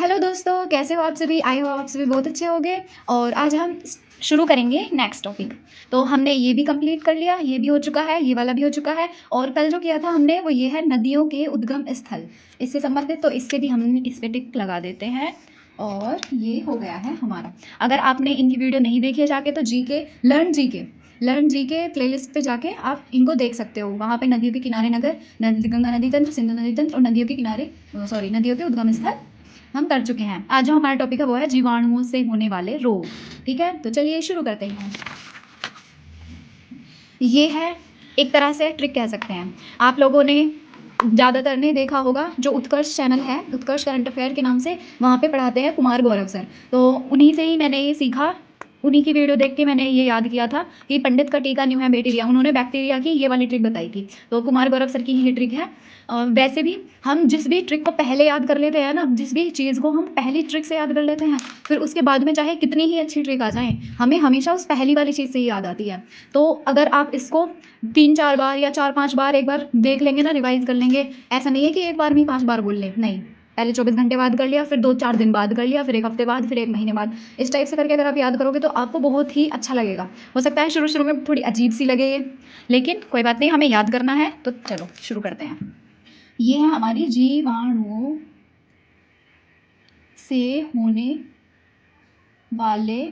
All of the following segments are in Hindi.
हेलो दोस्तों, कैसे हो आप सभी? आई हो आप सभी बहुत अच्छे होंगे। और आज हम शुरू करेंगे नेक्स्ट टॉपिक। तो हमने ये भी कंप्लीट कर लिया, ये भी हो चुका है, ये वाला भी हो चुका है। और कल जो किया था हमने वो ये है नदियों के उद्गम स्थल, इससे संबंधित। तो इससे भी हम इस पे टिक लगा देते हैं और ये हो गया है हमारा। अगर आपने इनकी वीडियो नहीं देखी है जाके, तो लर्न जी के प्लेलिस्ट पे जाके आप इनको देख सकते हो। वहाँ पे नदियों के किनारे नगर, गंगा नदी तंत्र, सिंधु नदी तंत्र और नदियों के किनारे नदियों के उद्गम स्थल हम कर चुके हैं। आज जो हमारा टॉपिक है वो है जीवाणुओं से होने वाले रोग। ठीक है, तो चलिए शुरू करते हैं। ये है एक तरह से ट्रिक कह सकते हैं। आप लोगों ने ज़्यादातर ने देखा होगा, जो उत्कर्ष चैनल है, उत्कर्ष करंट अफेयर के नाम से, वहाँ पे पढ़ाते हैं कुमार गौरव सर। तो उन्हीं से ही मैंने ये सीखा, उन्हीं की वीडियो देख के मैंने ये याद किया था कि पंडित का टीका न्यू है बैक्टीरिया। उन्होंने बैक्टीरिया की ये वाली ट्रिक बताई थी, तो कुमार गौरव सर की ये ट्रिक है। वैसे भी हम जिस भी ट्रिक को पहले याद कर लेते हैं ना, जिस भी चीज़ को हम पहली ट्रिक से याद कर लेते हैं, फिर उसके बाद में चाहे कितनी ही अच्छी ट्रिक आ जाए, हमें हमेशा उस पहली वाली चीज़ से ही याद आती है। तो अगर आप इसको 3-4 बार या 4-5 बार एक बार देख लेंगे ना, रिवाइज कर लेंगे। ऐसा नहीं है कि एक बार में 5 बार बोल लें, नहीं। पहले 24 घंटे बाद कर लिया, फिर 2-4 दिन बाद कर लिया, फिर 1 हफ्ते बाद, फिर 1 महीने बाद। इस टाइप से करके अगर आप याद करोगे तो आपको बहुत ही अच्छा लगेगा। हो सकता है शुरू शुरू में थोड़ी अजीब सी लगे ये, लेकिन कोई बात नहीं, हमें याद करना है। तो चलो शुरू करते हैं। ये है हमारी जीवाणुओं से होने वाले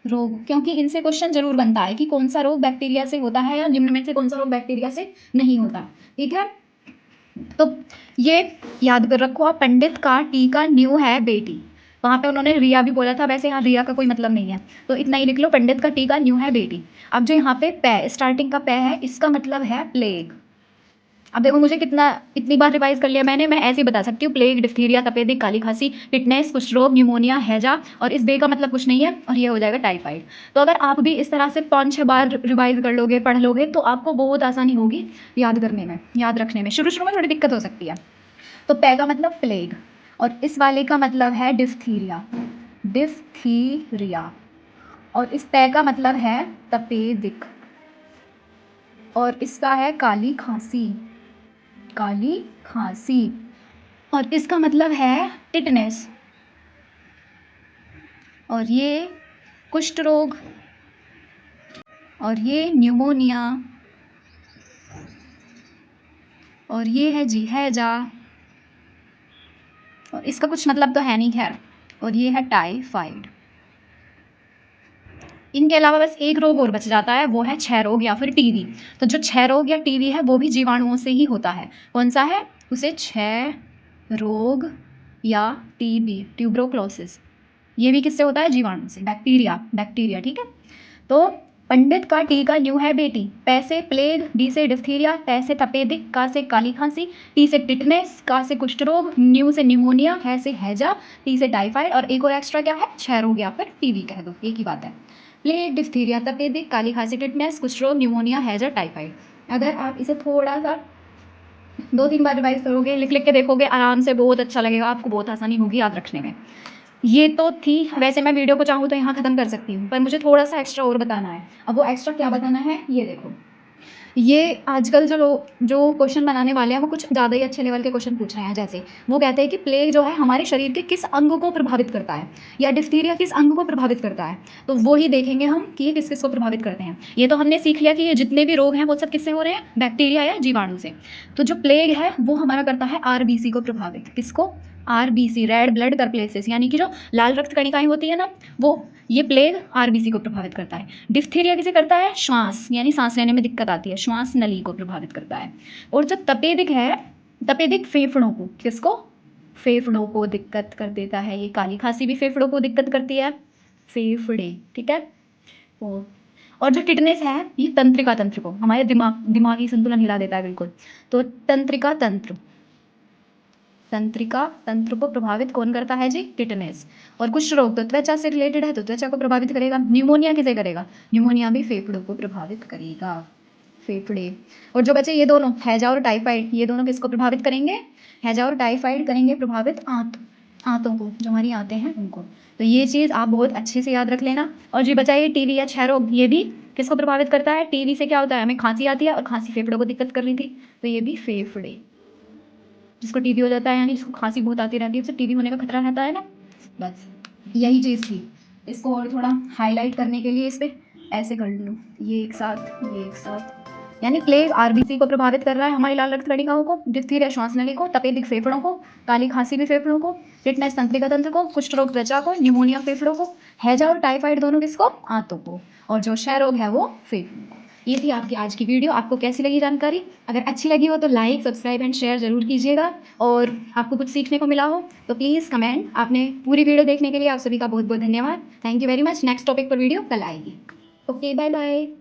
रोग, क्योंकि इनसे क्वेश्चन जरूर बनता है कि कौन सा रोग बैक्टीरिया से होता है या निम्न में से कौन सा रोग बैक्टीरिया से नहीं होता। ठीक है, तो ये याद कर रखो आप, पंडित का टीका न्यू है बेटी। वहाँ पे उन्होंने रिया भी बोला था, वैसे यहाँ रिया का कोई मतलब नहीं है, तो इतना ही लिख लो, पंडित का टीका न्यू है बेटी। अब जो यहाँ पे पै स्टार्टिंग का पै है, इसका मतलब है प्लेग। अब देखो, मुझे कितना इतनी बार रिवाइज कर लिया मैंने, मैं ऐसे ही बता सकती हूँ। प्लेग, डिप्थीरिया, तपेदिक, काली खांसी, टिटनेस, कुष्ठ रोग, न्यूमोनिया, हैजा, और इस बे का मतलब कुछ नहीं है, और ये हो जाएगा टाइफाइड। तो अगर आप भी इस तरह से 5-6 बार रिवाइज कर लोगे, पढ़ लोगे, तो आपको बहुत आसानी होगी याद करने में, याद रखने में। शुरू शुरू में थोड़ी दिक्कत हो सकती है। तो पै का मतलब प्लेग, और इस वाले का मतलब है डिप्थीरिया, डिप्थीरिया। और इस तय का मतलब है तपेदिक, और इसका है काली खांसी, काली खांसी। और इसका मतलब है टिटनेस, और ये कुष्ठ रोग, और ये न्यूमोनिया, और ये है जी हैजा, और इसका कुछ मतलब तो है नहीं खैर, और ये है टाइफाइड। इनके अलावा बस एक रोग और बच जाता है, वो है क्षय रोग या फिर टीबी। तो जो क्षय रोग या टीबी है वो भी जीवाणुओं से ही होता है। कौन सा है? उसे क्षय रोग या टीबी, ट्यूबरोक्लोसिस, ये भी किससे होता है? जीवाणु से, बैक्टीरिया, बैक्टीरिया। ठीक है, तो पंडित का टीका न्यू है बेटी। पै से प्लेग, डी से डिप्थीरिया, तै से तपेदिक, का से काली खांसी, टी से टिटनेस, का से कुष्ठ रोग, न्यू से न्यूमोनिया, है से हैजा, टी से टाइफाइड, और एक और एक्स्ट्रा क्या है? क्षय रोग या फिर टीबी कह दो, एक ही बात है। प्लेग, डिप्थीरिया, तपेदिक, काली खांसी, टिटनेस, कुष्ठ रोग, न्यूमोनिया, हैजा, टाइफाइड। अगर आप इसे थोड़ा सा 2-3 बार रिवाइज करोगे, लिख लिख के देखोगे, आराम से बहुत अच्छा लगेगा आपको, बहुत आसानी होगी याद रखने में। ये तो थी, वैसे मैं वीडियो को चाहूँ तो यहाँ ख़त्म कर सकती हूँ, पर मुझे थोड़ा सा एक्स्ट्रा और बताना है। अब वो एक्स्ट्रा क्या बताना है, ये देखो। ये आजकल जो क्वेश्चन बनाने वाले हैं वो कुछ ज़्यादा ही अच्छे लेवल के क्वेश्चन पूछ रहे हैं। जैसे वो कहते हैं कि प्लेग जो है हमारे शरीर के किस अंग को प्रभावित करता है, या डिप्थीरिया किस अंग को प्रभावित करता है। तो वो ही देखेंगे हम कि ये किस किस को प्रभावित करते हैं। ये तो हमने सीख लिया कि ये जितने भी रोग हैं वो सब किससे हो रहे हैं? बैक्टीरिया या जीवाणु से। तो जो प्लेग है वो हमारा करता है आरबीसी को प्रभावित। किसको? आरबीसी, रेड ब्लड करप्लेसेस, यानी कि जो लाल रक्त कणिकाएं होती है ना, वो, ये प्लेग आरबीसी को प्रभावित करता है। डिप्थीरिया किसे करता है? श्वास, यानी सांस लेने में दिक्कत आती है, श्वास नली को प्रभावित करता है। और जो तपेदिक है, तपेदिक फेफड़ों को, किसको? फेफड़ों को दिक्कत कर देता है। ये काली खांसी भी फेफड़ों को दिक्कत करती है, फेफड़े। ठीक है, और जो टिटनेस है ये तंत्रिका तंत्र को, हमारे दिमागी संतुलन हिला देता है बिल्कुल। तो तंत्रिका तंत्र, तंत्रिका तंत्र को प्रभावित कौन करता है जी? टिटनेस। और कुष्ठ रोग तो त्वचा से रिलेटेड है, तो त्वचा को प्रभावित करेगा। न्यूमोनिया किसे करेगा? न्यूमोनिया भी फेफड़ों को प्रभावित करेगा, फेफड़े। और जो बचे ये दोनों, हैजा और टाइफाइड, ये दोनों किसको प्रभावित करेंगे? हैजा और टाइफाइड करेंगे प्रभावित आंतों को, जो हमारी आंतें हैं उनको। तो ये चीज़ आप बहुत अच्छे से याद रख लेना। और जी बचा ये टीबी या क्षय रोग, ये भी किसको प्रभावित करता है? टीबी से क्या होता है? हमें खांसी आती है, और खांसी फेफड़ों को दिक्कत कर रही थी, तो ये भी फेफड़े। जिसको टीबी हो जाता है यानी जिसको खांसी बहुत आती रहती है उसे टीबी होने का खतरा रहता है ना, बस यही चीज़ थी। इसको और थोड़ा हाईलाइट करने के लिए इस पे ऐसे कर लूँ, ये एक साथ, यानी प्लेग आरबीसी को प्रभावित कर रहा है, हमारी लाल रक्तकणिकाओं को, डिप्थीरिया श्वास नली को, तपेदिक फेफड़ों को, काली खांसी भी फेफड़ों को, टिटनेस तंत्रिका तंत्र को, कुष्ठ रोग त्वचा को, न्यूमोनिया फेफड़ों को, हैजा और टाइफाइड दोनों किसको, आंतों को, और जो क्षय रोग है वो फेफड़ों को। ये थी आपकी आज की वीडियो। आपको कैसी लगी जानकारी? अगर अच्छी लगी हो तो लाइक, सब्सक्राइब एंड शेयर जरूर कीजिएगा, और आपको कुछ सीखने को मिला हो तो प्लीज़ कमेंट। आपने पूरी वीडियो देखने के लिए आप सभी का बहुत बहुत धन्यवाद। Thank you very much. Next topic पर वीडियो कल आएगी। Okay, bye bye.